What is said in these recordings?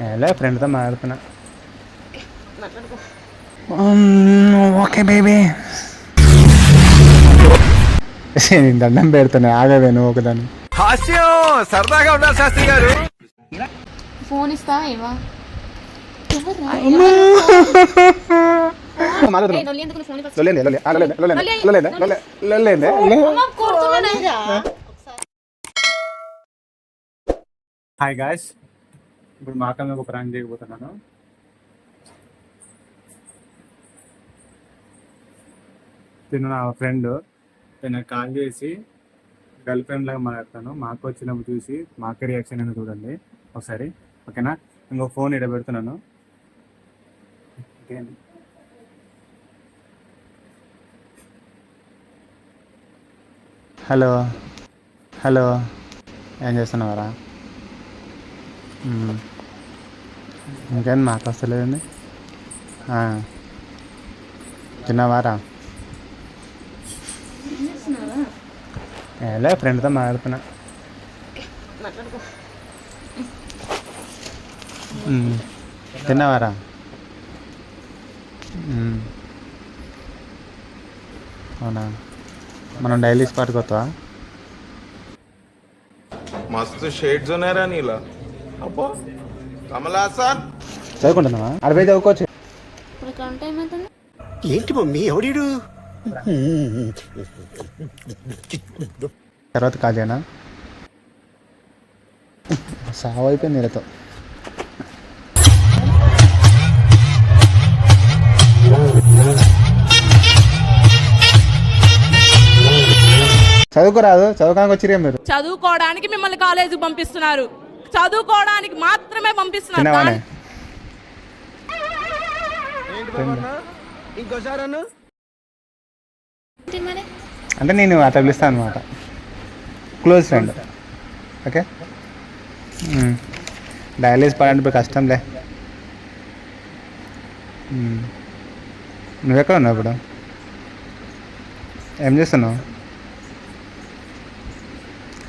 ఎలా ఫ్రెండ్తో మాట్లాడుతున్నా. Okay baby. దండం పెడుతున్నా, ఆగవే నువ్వు ఒకదాన్ని. హాస్యం సరదాగా ఉండాలి శాస్త్రి గారు. ఫోన్ ఇస్తా ఏవా హాయ్ గాయ్స్, ఇప్పుడు మా అక్క ఒక ప్రాంక్ చేయబోతున్నాను. తిను నా ఫ్రెండ్, నేను కాల్ చేసి గర్ల్ ఫ్రెండ్ లాగా మాట్లాడతాను. మా అక్క వచ్చినప్పుడు చూసి మా అక్క రియాక్షన్ అని చూడండి ఒకసారి, ఓకేనా? ఇంకో ఫోన్ ఇక్కడ పెడుతున్నాను. హలో హలో, ఏం చేస్తున్నావారా? ఇంకేం మాకు వస్తలేదండి. తిన్నావారా? ఎలా ఫ్రెండ్తో మాట్లాడుతున్నా. తిన్నావారా? అవునా, మనం డైలీ స్పాట్కి వస్తావా? మస్తు షేడ్స్ ఉన్నారా నీలా? అబ్బో కమలా సార్ చదువుకుంటున్నావా? అరవై చదువుకోవచ్చు. ఏంటి మమ్మీ ఎవడీడు? తర్వాత కాదేనా సావు అయిపోయింది నీళ్ళతో. చదువుకోరాదు, చదువుకోడానికి వచ్చిరే మీరు. చదువుకోవడానికి మిమ్మల్ని కాలేజీకి పంపిస్తున్నారు, చదువుకోవడానికి మాత్రమే పంపిస్తున్నారు. తిన్నావానే? అంటే నేను అట్లా పిలుస్తాను అనమాట, క్లోజ్ ఫ్రెండ్. ఓకే, డైలీస్ పడంటే ఇప్పుడు కష్టంలే. నువ్వెక్కడ ఉన్నావు ఇప్పుడు? ఏం చేస్తున్నావు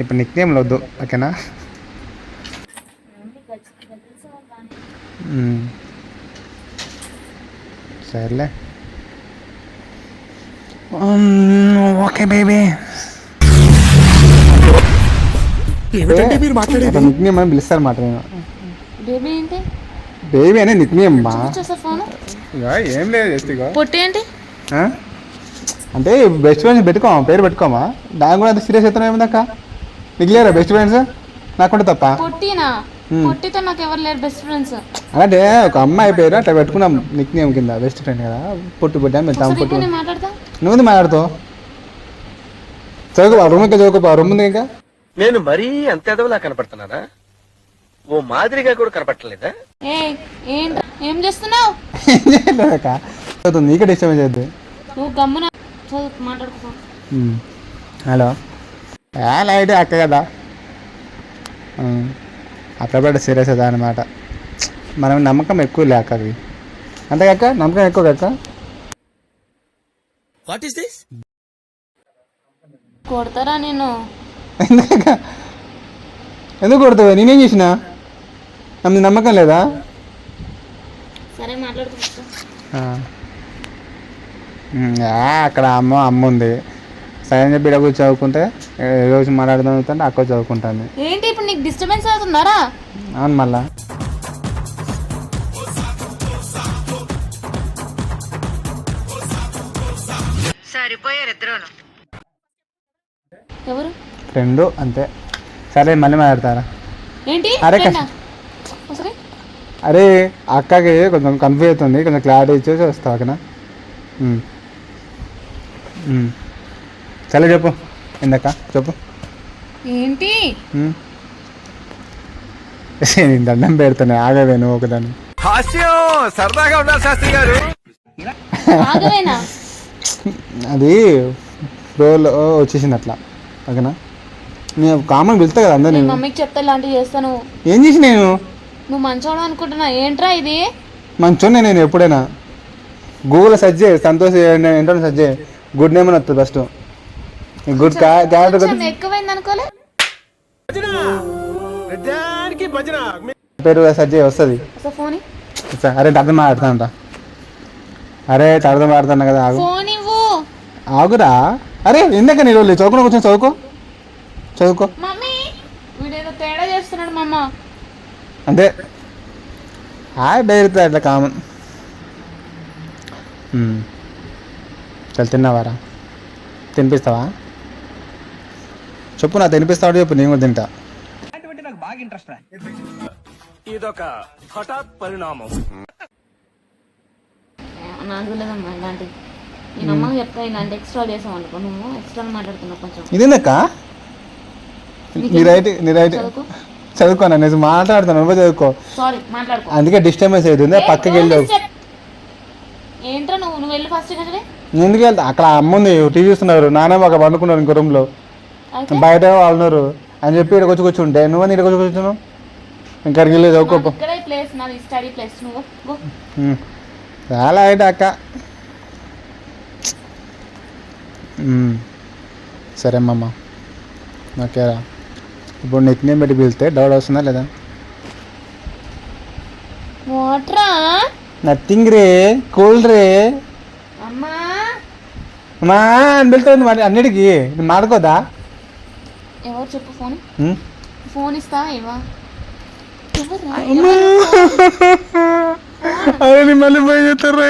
ఇప్పుడు? నిక్ నేమ్లు వద్దు, ఓకేనా? సర్లే. Okay baby. ఏమిటంటే మీరు మాట్లాడేది? నిక్ నేమ్ అని పిలుస్తారు మాట. నేను బేబీ ఏంటి? బేబీ అనే నిక్ నేమ్ మా. ఫోన్ ఏం లేదు, జస్ట్ పొట్టి ఏంటి అంటే బెస్ట్ ఫ్రెండ్స్ పెట్టుకోమా, పేరు పెట్టుకోమా. దాని కూడా అంత సీరియస్ అవుతున్నావు ఏమిదాకా? నీకు లేరా బెస్ట్ ఫ్రెండ్స్? నాకుంటే తప్ప. పొట్టినా? పొట్టితో నాకు ఎవరు లేరు బెస్ట్ ఫ్రెండ్స్. అంటే ఒక అమ్మాయి పేరు అట్లా పెట్టుకున్నాం నిక్ నేమ్ కింద, బెస్ట్ ఫ్రెండ్ కదా. పొట్టు పొట్టి అని పెడతాం. పొట్టు నువ్వు మాట్లాడుతావు. చదువుకోపా, రూమ్ ఇంకా చదువుకోపా. రూమ్ ఉంది ఇంకా. నేను మరీ అంత ఎదవలా కనపడుతున్నానా? ఓ మాదిరిగా కూడా కనపడలేదా? ఏం చేస్తున్నావు? ఏం చేయలేదక్క, చదువుతుంది. నీకే డిస్టర్బెన్స్ చేద్దు. నువ్వు గమ్మున మాట్లాడుకో. హలో, లైట్ అక్క కదా, అట్లా సీరియస్ అవుతా అనమాట. మనం నమ్మకం ఎక్కువ లే అక్కకి. అంతే అక్క, నమ్మకం ఎక్కువ అక్క. What is this? కొడతారా నేను? ఎందుకక్క, ఎందుకు కొడతావు? నేనేం చేసినా? నమ్మకం లేదా? సరే మాట్లాడుకో. అక్కడ అమ్మ ఉంది. సరైన చెప్పి ఇక్కడ కూర్చో చదువుకుంటే రోజు మాట్లాడదాం అవుతుంటే అక్క చదువుకుంటాను. ఏంటి ఇప్పుడు నీకు డిస్టర్బెన్స్ అవుతుందారా? అవును, మళ్ళా ఎవరు? ఫ్రెండ్ అంతే. సరే మళ్ళీ మాట్లాడతారా? ఏంటి? అరే అక్కకి కొంచెం కన్ఫ్యూజ్ అవుతుంది, కొంచెం క్లారిటీ ఇచ్చేసి వస్తావు ఓకేనా? సరే చెప్పు. ఎందుక చెప్పు. ఏంటి? దండం పెడుతున్నా, ఆగవే నువ్వు ఒకదాన్ని. హాస్యం సరదాగా ఉండాలి శాస్త్రి గారు. అది ఫ్లోలో వచ్చేసింది అట్లా, ఓకేనా? నేను కామన్ పిలుస్తా కదా అందరు. నేను మమ్మీకి చెప్తా ఇలాంటివి చేస్తాను. ఏం చేసి నేను? నువ్వు మంచోడు అనుకుంటున్నా. ఏంట్రా ఇది? మంచోనే నేను ఎప్పుడైనా. గూగుల్ సెర్చ్ చేయి, సంతోష్ ఏంటో సెర్చ్ చేయి, గుడ్ నేమ్ అని వస్తుంది ఫస్ట్. గుడ్ క్యారెక్టర్ ఎక్కువైంది అనుకోలే. పేరు సెర్చ్ చేయి వస్తుంది. అసలు ఫోన్ అరే అర్థం మాట్లాడుతానంట. అరే అర్థం మాట్లాడుతున్నా కదా, ఆగు ఫోన్ ఇవ్వు. ఆగురా. అరే ఇందాక నీ రోజు చదువుకున్నా కూర్చొని చదువుకో. మమ్మీ వీడేదో తేడా చేస్తున్నాడు మమ్మ. అంతే డైరీ అట్లా కామన్. చల్ తిన్నావారా? తినిపిస్తావా చెప్పు. నాకు తినిపిస్తావు చెప్పు, నేను కూడా తింటా. నాకు బాగా ఇంట్రెస్ట్. ఇదొక హఠాత్ పరిణామం. నాకు లేదమ్మా ఇలాంటి. నేను అమ్మకి చెప్తా ఇలాంటి ఎక్స్ట్రా చేసాం అనుకో. నువ్వు ఎక్స్ట్రా మాట్లాడుతున్నావు కొంచెం. ఇదేందక్క? నీ రైట్ చదువుకోనా? నేను మాట్లాడుతాను, నువ్వు చదువుకో. సారీ మాట్లాడుకో. అందుకే డిస్టర్బెన్స్ అవుతుంది, పక్కకి వెళ్ళావు. ఏంట్రా నువ్వు వెళ్ళి ఫస్ట్ కదా. ఎందుకు వెళ్తా? అక్కడ అమ్మ ఉంది, టీవీ చూస్తున్నారు, నాన్న ఒక పండుకున్నారు ఇంకో రూమ్లో, బయట వాళ్ళున్నారు అని చెప్పి ఇక్కడ వచ్చి కూర్చుంటే నువ్వు ఇక్కడ వచ్చి కూర్చున్నావు. ఇంకడికి వెళ్ళి చదువుకో. ఇక్కడే ప్లేస్ నాది, స్టడీ ప్లేస్. నువ్వు చాలా అయితే అక్క. సరే అమ్మమ్మ, ఓకేరా. ఇప్పుడు నెక్ నేమ్ పెట్టి పిలిస్తే డౌట్ వస్తుందా లేదా? వాట్రా నథింగ్ రే, కూల్ రే అమ్మా మా అని పిలుతుంది. మరి అన్నిటికీ నేను మాడుకోదా? ఎవరు చెప్పు ఫోన్. ఫోన్ ఇస్తా ఇవా. అదే మళ్ళీ పోయి చెప్తారు.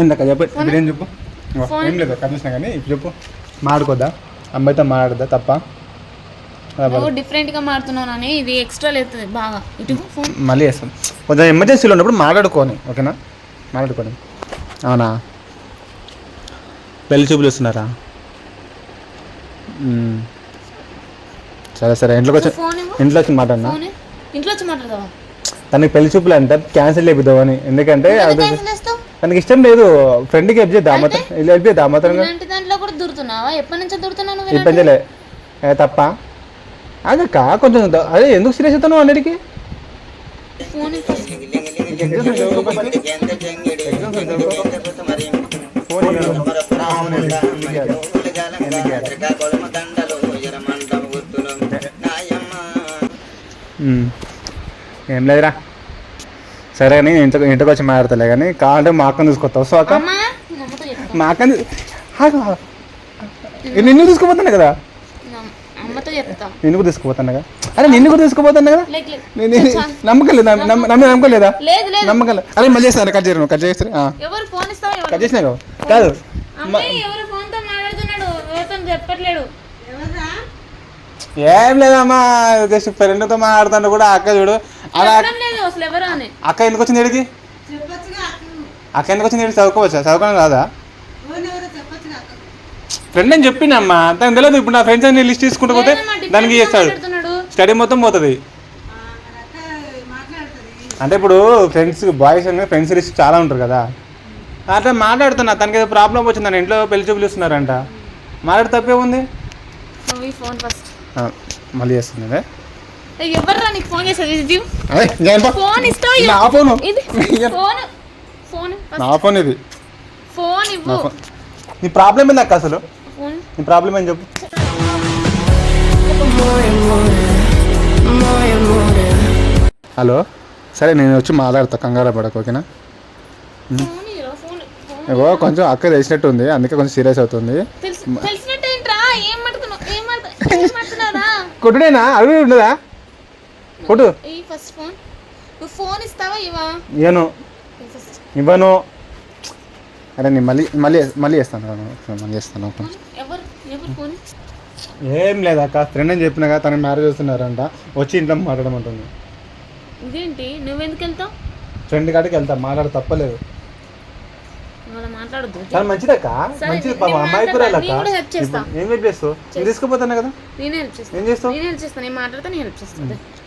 ఇందాక చెప్పు, ఇప్పుడు ఏం చెప్పు. ఏం లేదు కనిపిస్తున్నా కానీ ఇప్పుడు చెప్పు. మాడుకోద్దా? అమ్మాయితో మాట్లాడదా తప్ప? డిఫరెంట్ గా మాడుతున్నావు. ఇది ఎక్స్ట్రా లేదు బాగా. ఇటు ఫోన్ మళ్ళీ వేస్తాం. కొంచెం ఎమర్జెన్సీలో ఉన్నప్పుడు మాట్లాడుకోని, ఓకేనా? మాట్లాడుకోని. అవునా? పెళ్లి చూపులు ఇస్తున్నారా? సరే సరే, ఇంట్లోకి వచ్చి మాట్లాడినా. ఇంట్లో వచ్చి మాట్లాడదావా? తనకి పెళ్లి చూపులు అంటే క్యాన్సిల్ అయిపోతావు అని. ఎందుకంటే తనకి ఇష్టం లేదు. ఫ్రెండ్కి హెల్ప్ చేద్దాం, హెల్ప్ చేద్దాం. దాంట్లో కూడా దూరుతున్నావా? ఎప్పటి నుంచో దూరుతున్నావు? ఇబ్బందిలే తప్ప అదక్క. కొంచెం అదే ఎందుకు సీరియస్ అవుతాను అన్నిటికీ? ఏం లేదురా. సరే అని ఇంటికి వచ్చి మాట్లాడతలే కానీ కావాలంటే మా అక్కని తీసుకొస్తా. వస్తావు అక్క? మా అక్కని నిన్ను తీసుకుపోతున్నా కదా. నిన్ను కూడా తీసుకుపోతాను కదా. అరే నిన్ను కూడా తీసుకుపోతాను కదా. నమ్మకం లేదా? నమ్మకం లేదా? నమ్మకం లేదు. అరే మళ్ళీ చేస్తాను. కట్ చేయను, కట్ చేస్తారు. కట్ చేసినా కాదు. ఏం లేదమ్మా, జస్ట్ ఫ్రెండ్తో మాట్లాడుతుంటే కూడా అక్క చూడు అలా. అక్క ఎందుకు వచ్చింది ఇక్కడికి? అక్క ఎందుకు వచ్చింది ఇక్కడికి? చదువుకోవచ్చా? చదువుకోవడం రాదా? ఫ్రెండ్ అని చెప్పినమ్మా, తనకు తెలియదు. ఇప్పుడు నా ఫ్రెండ్స్ అన్ని లిస్ట్ తీసుకుంటూ పోతే దానికి చేస్తాడు, స్టడీ మొత్తం పోతుంది. అంటే ఇప్పుడు ఫ్రెండ్స్ బాయ్స్ అని ఫ్రెండ్స్ లిస్ట్ చాలా ఉంటారు కదా, అట్లా మాట్లాడుతున్నా. తనకి ఏదో ప్రాబ్లం వచ్చిందని ఇంట్లో పెళ్లి చూపులు ఇస్తున్నారంట. మాట్లాడి తప్పే ఉంది. మళ్ళీ చేస్తుంది. నా ఫోన్ ఇది. నీ ప్రాబ్లం ఏంది అక్క? అసలు నీ ప్రాబ్లం ఏం చెప్పు. హలో, సరే నేను వచ్చి మాట్లాడతా, కంగారు పడకు, ఓకేనా? ఏవో కొంచెం అక్క తెలిసినట్టు ఉంది, అందుకే కొంచెం సీరియస్ అవుతుంది. కొట్టుడేనా? అవి ఉండదా? కొట్టు. ఇవ్వను ఇవ్వను. అరే నేను మళ్ళీ చేస్తాను. ఏం లేదు అక్క, ఫ్రెండ్ అని చెప్పినా కదా, తనకి మ్యారేజ్ చేస్తున్నారంట, వచ్చి ఇంట్లో మాట్లాడమంటుంది. ఇదేంటి? నువ్వెందుకు వెళ్తావు? ఫ్రెండ్ కాడికి వెళ్తా, మాట్లాడ తప్పలేదు. చాలా మంచిదక్క, మంచిది. పాప అమ్మాయి కూడా ఏం హెల్ప్ చేస్తావు? నేను తీసుకుపోతాను కదా. ఏం చేస్తావు?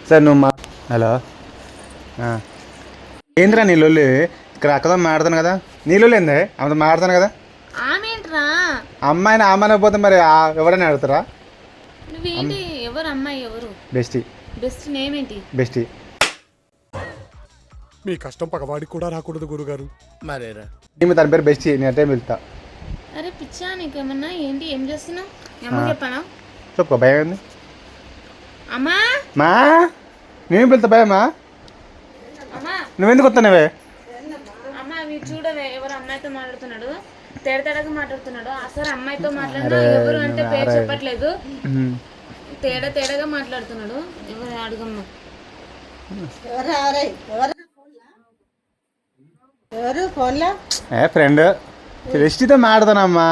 సరే నువ్వు హలో ఏంద్రా నీ లొల్లి? ఇక్కడ అక్కతో మాట్లాడతాను కదా. నీ లొల్లి ఏందే? ఆమెతో మాట్లాడతాను కదా. అమ్మాయిని పోతే మరి ఎవరైనా ఆడతారా? బెస్టీ. బెస్టీ. మీ కష్టం పగవాడికి కూడా రాకూడదు గురుగారు. మరేరా ఈమె తన పేరు బెస్టీ, నేను అట్టే వెళ్తా. అరే పిచ్చా, నీకేమన్నా ఏంటి? ఏం చేస్తున్నావు? చెప్పానా? చెప్పుకో భయం ఏంది అమ్మా మా నేను పిలుతా భయమా అమ్మా నువ్వెందుకు వస్తున్నావే అమ్మా మీరు చూడవే ఎవరు అమ్మాయితో మాట్లాడుతున్నాడు తేడగా మాట్లాడుతున్నాడు అసలు అమ్మాయితో మాట్లాడినా ఎవరు అంటే పేరు చెప్పట్లేదు తేడాగా మాట్లాడుతున్నాడు ఎవరు అడుగమ్మా ఎవరు ఫోన్లో ఫ్రెండ్ జస్ట్తో మాట్లాడతానమ్మా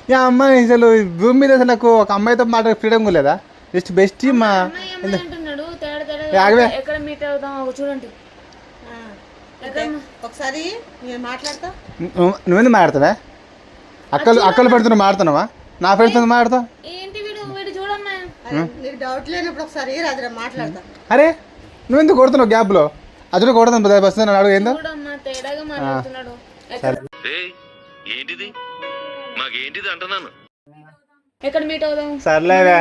ఈ అమ్మాయి అసలు భూమి మీద అసలు నాకు ఒక అమ్మాయితో మాట్లాడే ఫ్రీడమ్ కూడా లేదా జస్ట్ బెస్ట్ మా అమ్మాయి అంటున్నాడు ఆగవే. ఎక్కడ మీట్ అవుదాం చూడండి ఒకసారి నేను మాట్లాడతా నువ్వెందుకు మాట్లాడతావా అక్కలు పెడుతున్నావు మాడుతున్నావా నా ఫ్రెండ్స్ మాట్లాడతావు ఏంటి వీడు చూడమ్మా నీకు డౌట్ లేనప్పుడు ఒకసారి రాదురా మాట్లాడతా అరే నువ్వెందుకు కొడుతున్నావు గ్యాప్లో అతను కొడతాను బస్ అడుగు ఏందో చూడమ్మా తేడాగా మాట్లాడుతున్నాడు ఏంటిది మాకేంటిది అంటున్నాను ఎక్కడ మీట్ అవుదాం సర్లేవే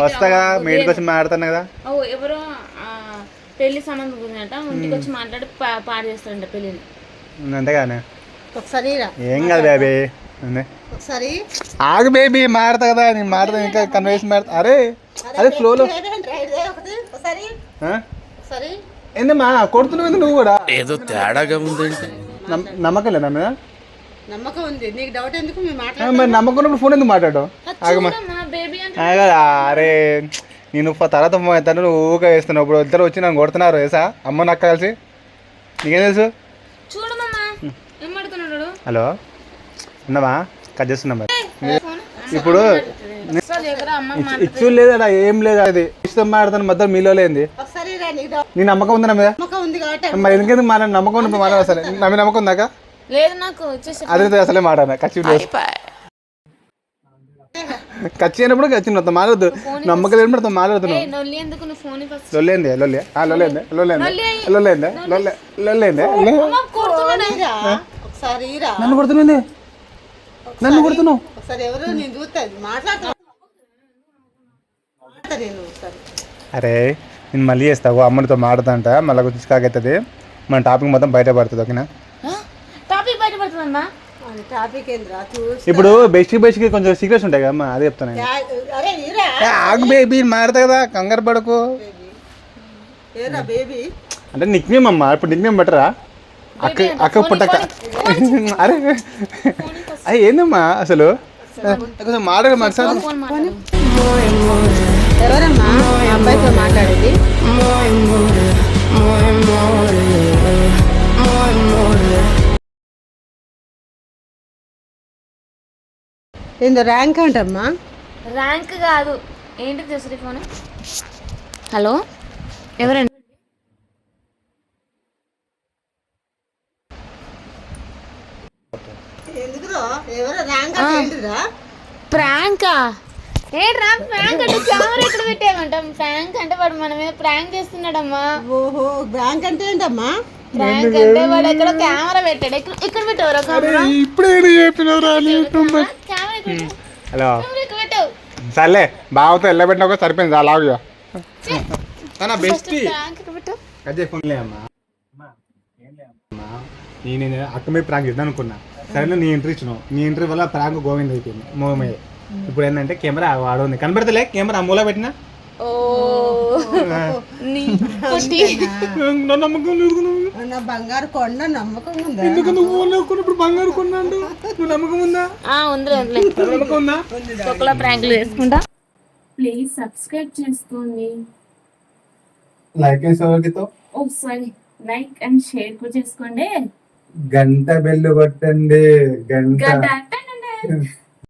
వస్తాగా మీ ఇంటికి వచ్చి మాట్లాడతాను కదా ఓ ఎవరో పెళ్లి సంబంధం గురించట ఇంటికి వచ్చి మాట్లాడి పాడు చేస్తాడంట పెళ్లిని అంతేగానే ఒకసారి రా ఏం కాదు బేబీ ఒకసారి ఆగు బేబీ మాడతా కదా నేను మాడతా ఇంకా కన్వర్సేషన్ మాడతా అరే అరే ఫ్లోలో ఒకటి ఒకసారి ఒకసారి ఏందమ్మా కొడుతున్నావు నువ్వు కూడా ఏదో తేడాగా ఉందంటే నమ్మకం లేదా మీద నమ్మకం ఉంది నీకు డౌట్ ఎందుకు మేము మరి నమ్మకం ఉన్నప్పుడు ఫోన్ ఎందుకు మాట్లాడటం ఆగమ్మా బేబీ అంటే అరే నేను తర్వాత తను నువ్వు ఊగా వేస్తున్నావు ఇప్పుడు ఇద్దరు వచ్చి నన్ను కొడుతున్నారు వేసా అమ్మ నాకు కలిసి నీకేం తెలుసు చూడమ్మా ఏం పడుతున్నాడు హలో ఉన్నావా కట్ చేస్తున్నా మరి ఇప్పుడు ఇచ్చు లేదు అలా ఏం లేదు అది ఇష్టం మాడతాను మధ్య మీలో లేని ఒకసారి రా నీకు డౌట్ నీ నమ్మకం ఉందా నా మీద నమ్మకం ఉంది కాబట్టి మరి ఎందుకంటే మా నమ్మకం ఉన్నప్పుడు మాట్లాడ అసలు నా మీద నమ్మకం ఉందాక లేదు నాకు వచ్చేసి అదే అసలే మాట్లాడినా ఖర్చు ఖర్చు అయినప్పుడు ఖర్చు మొత్తం మాట్లాడద్దు నమ్మకం లేని మొత్తం మాట్లాడుతున్నావు నొల్లి ఎందుకు నువ్వు ఫోన్ ఫస్ట్ లొల్లేంది లొల్లి లొల్లేంది లొల్లేంది లొల్లేంది లొల్లేంది ఒకసారి రా నన్ను కొడుతుంది నన్ను కొడుతున్నావు ఒకసారి ఎవరు నేను చూస్తా మాట్లాడతా నేను ఒకసారి అరే నేను మళ్ళీ చేస్తావు అమ్మనితో మాట్లాడుతుంట మళ్ళీ కొంచెం చికాకవుతుంది మన టాపిక్ మొత్తం బయట పడుతుంది ఓకేనా టాపిక్ బయట పడుతుందమ్మా అది టాపిక్ ఏంద్రా చూసి ఇప్పుడు బెస్ట్కి కొంచెం సీక్రెట్స్ ఉంటాయి కదమ్మా అదే చెప్తాను నేను. అరే ఈరా ఆగు బేబీ మారుతా కదా కంగారు పడకు ఏరా బేబీ అంటే నిక్నేమ్ అమ్మా ఇప్పుడు నిక్నేమ్ బెటరా అక్క పుట్టక్క అరే అరే ఏందమ్మా అసలు కొంచెం మాట్లాడ మనసారి ఫోన్ మాట్లాడు ఎవరమ్మా ఆ అబ్బాయితో మాట్లాడేది ఏందో ర్యాంక్ అంటమ్మా ర్యాంక్ కాదు ఏంటి చేస్తుంది ఫోన్ హలో ఎవరండి ఎందుకురా ఎవరో ర్యాంక్ అంటే ఏంటిరా ప్రాంకా ఏంట్రా ప్రాంక్ అంటే కెమెరా ఎక్కడ పెట్టామంటాం ప్రాంక్ అంటే వాడు మన మీద ప్రాంక్ చేస్తున్నాడమ్మా ఓహో ర్యాంక్ అంటే ఏంటమ్మా ప్రాంక్ అంటే వాడు ఎక్కడ కెమెరా పెట్టాడు ఇక్కడ పెట్టావు కెమెరా ఇప్పుడే చెప్పినవరా కెమెరా ఇక్కడ హలో ఇక్కడ పెట్టావు సర్లే బావతో వెళ్ళబెట్టిన ఒక సరిపోయింది అలాగే బెస్ట్ ప్రాంక్ ఇక్కడ పెట్టావు అదే ఫోన్లే అమ్మా నేను అక్క మీద ప్రాంక్ చేద్దాం అనుకున్నా సరే నీ ఎంట్రీ ఇచ్చినావు నీ ఎంట్రీ వల్ల ప్రాంక్ గోవింద్ అయిపోయింది మోమే ఇప్పుడు ఏంటంటే కెమెరా వాడుంది కనబడతలే కెమెరా మూల పెట్టినా ఓ నీ పుట్టి నమ్మకం లేదు నా బంగారు కొండ నమ్మకం ఉందా ఎందుకు నువ్వు ఇప్పుడు బంగారు కొన్నాడు నువ్వు నమ్మకం ఉందా ఉందిలే నమ్మకం ఉందా ఒక్కలా ప్రాంక్లు చేసుకుంటా ప్లీజ్ సబ్స్క్రైబ్ చేసుకోండి లైక్ చేసేవారితో ఒకసారి లైక్ అండ్ షేర్ కూడా చేసుకోండి గంట బెల్లు కొట్టండి గంట గంట